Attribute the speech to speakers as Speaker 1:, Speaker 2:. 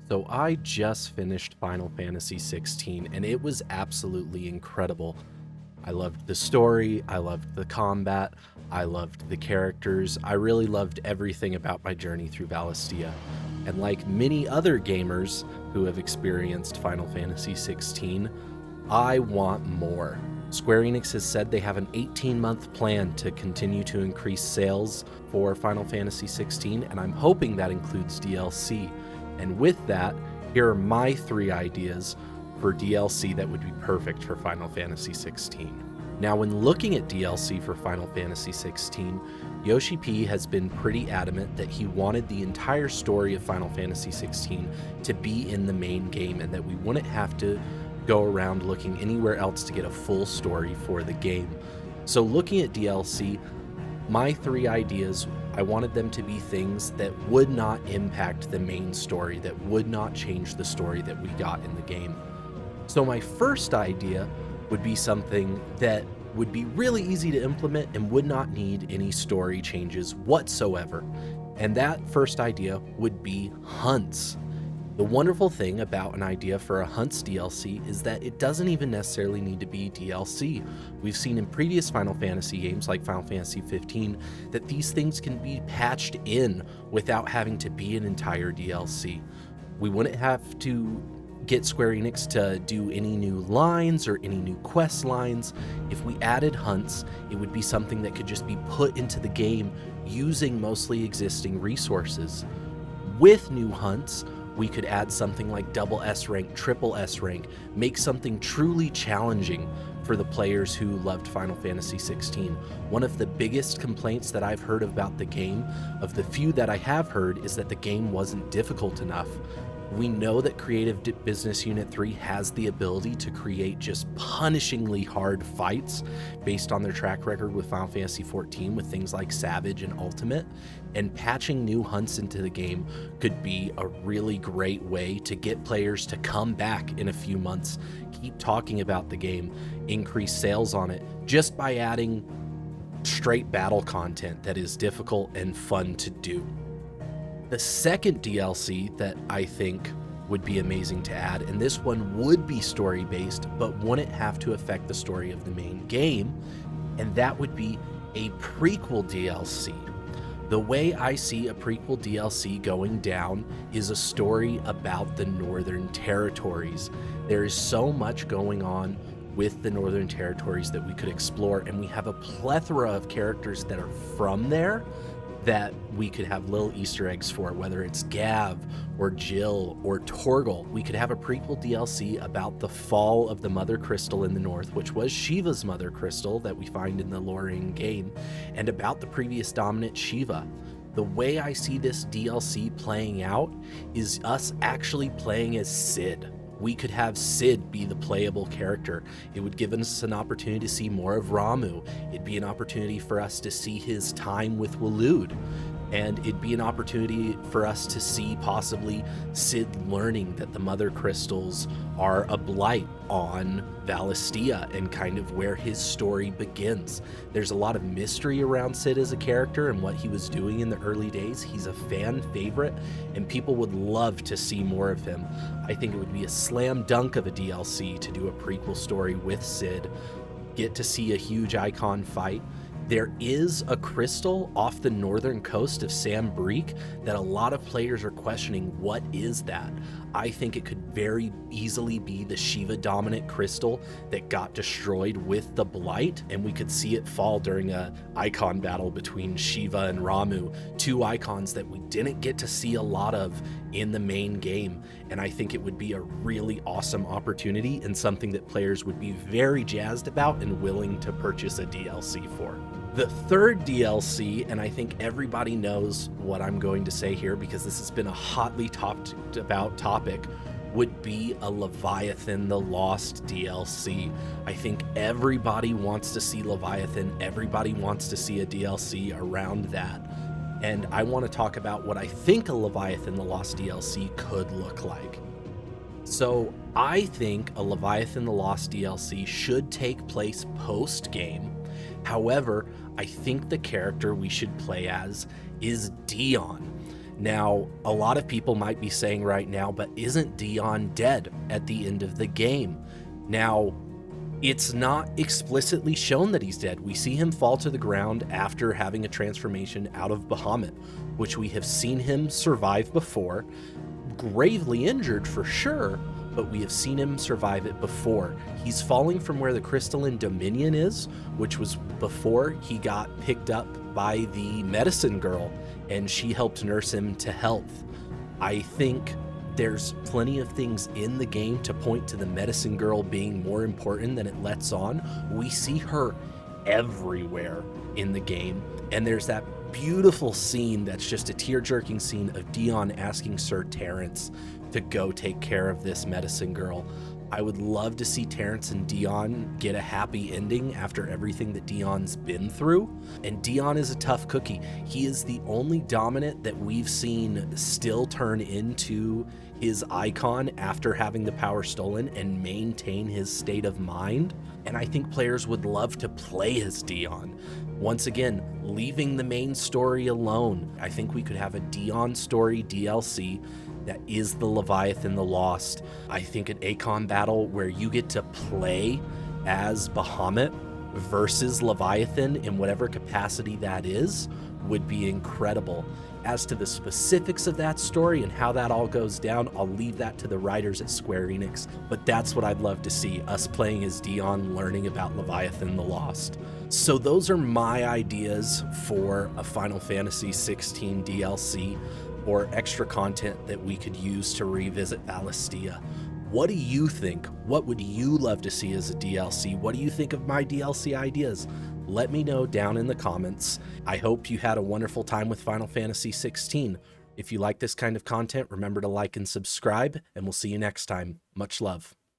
Speaker 1: So I just finished Final Fantasy XVI and it was absolutely incredible. I loved the story, I loved the combat, I loved the characters, I really loved everything about my journey through Valistia. And like many other gamers who have experienced Final Fantasy XVI, I want more. Square Enix has said they have an 18-month plan to continue to increase sales for Final Fantasy XVI, and I'm hoping that includes DLC. And with that, here are my 3 ideas for DLC that would be perfect for Final Fantasy XVI. Now, when looking at DLC for Final Fantasy XVI, Yoshi P has been pretty adamant that he wanted the entire story of Final Fantasy XVI to be in the main game and that we wouldn't have to go around looking anywhere else to get a full story for the game. So looking at DLC, my 3 ideas, I wanted them to be things that would not impact the main story, that would not change the story that we got in the game. So my first idea would be something that would be really easy to implement and would not need any story changes whatsoever. And that first idea would be hunts. The wonderful thing about an idea for a hunts DLC is that it doesn't even necessarily need to be DLC. We've seen in previous Final Fantasy games like Final Fantasy XV that these things can be patched in without having to be an entire DLC. We wouldn't have to get Square Enix to do any new lines or any new quest lines. If we added hunts, it would be something that could just be put into the game using mostly existing resources. With new hunts, we could add something like double S rank, triple S rank, make something truly challenging for the players who loved Final Fantasy XVI. One of the biggest complaints that I've heard about the game, of the few that I have heard, is that the game wasn't difficult enough. We know that Creative Business Unit 3 has the ability to create just punishingly hard fights based on their track record with Final Fantasy XIV with things like Savage and Ultimate, and patching new hunts into the game could be a really great way to get players to come back in a few months, keep talking about the game, increase sales on it, just by adding straight battle content that is difficult and fun to do. The second DLC that I think would be amazing to add, and this one would be story-based, but wouldn't have to affect the story of the main game, and that would be a prequel DLC. The way I see a prequel DLC going down is a story about the Northern Territories. There is so much going on with the Northern Territories that we could explore, and we have a plethora of characters that are from there that we could have little Easter eggs for, whether it's Gav or Jill or Torgal. We could have a prequel DLC about the fall of the Mother Crystal in the North, which was Shiva's Mother Crystal that we find in the lore in game, and about the previous dominant Shiva. The way I see this DLC playing out is us actually playing as Cid. We could have Cid be the playable character. It would give us an opportunity to see more of Ramuh. It'd be an opportunity for us to see his time with Waloed. And it'd be an opportunity for us to see possibly Cid learning that the Mother Crystals are a blight on Valistia and kind of where his story begins. There's a lot of mystery around Cid as a character and what he was doing in the early days. He's a fan favorite and people would love to see more of him. I think it would be a slam dunk of a DLC to do a prequel story with Cid, get to see a huge icon fight. There is a crystal off the northern coast of Sam Breek that a lot of players are questioning, what is that? I think it could very easily be the Shiva dominant crystal that got destroyed with the Blight, and we could see it fall during a icon battle between Shiva and Ramuh, 2 icons that we didn't get to see a lot of in the main game, and I think it would be a really awesome opportunity and something that players would be very jazzed about and willing to purchase a DLC for. The third DLC, and I think everybody knows what I'm going to say here because this has been a hotly talked about topic, would be a Leviathan the Lost DLC. I think everybody wants to see Leviathan, everybody wants to see a DLC around that. And I want to talk about what I think a Leviathan the Lost DLC could look like. So I think a Leviathan the Lost DLC should take place post-game. However, I think the character we should play as is Dion. Now, a lot of people might be saying right now, but isn't Dion dead at the end of the game? Now, it's not explicitly shown that he's dead. We see him fall to the ground after having a transformation out of Bahamut, which we have seen him survive before. Gravely injured for sure, but we have seen him survive it before. He's falling from where the Crystalline Dominion is, which was before he got picked up by the medicine girl, and she helped nurse him to health. I think there's plenty of things in the game to point to the medicine girl being more important than it lets on. We see her everywhere in the game, and there's that beautiful scene that's just a tear-jerking scene of Dion asking Sir Terrence to go take care of this medicine girl. I would love to see Terrence and Dion get a happy ending after everything that Dion's been through. And Dion is a tough cookie. He is the only dominant that we've seen still turn into his icon after having the power stolen and maintain his state of mind. And I think players would love to play as Dion. Once again, leaving the main story alone. I think we could have a Dion story DLC that is the Leviathan the Lost. I think an ACON battle where you get to play as Bahamut versus Leviathan in whatever capacity that is would be incredible. As to the specifics of that story and how that all goes down, I'll leave that to the writers at Square Enix, but that's what I'd love to see, us playing as Dion, learning about Leviathan the Lost. So those are my ideas for a Final Fantasy XVI DLC, or extra content that we could use to revisit Valistia. What do you think? What would you love to see as a DLC? What do you think of my DLC ideas? Let me know down in the comments. I hope you had a wonderful time with Final Fantasy XVI. If you like this kind of content, remember to like and subscribe, and we'll see you next time. Much love.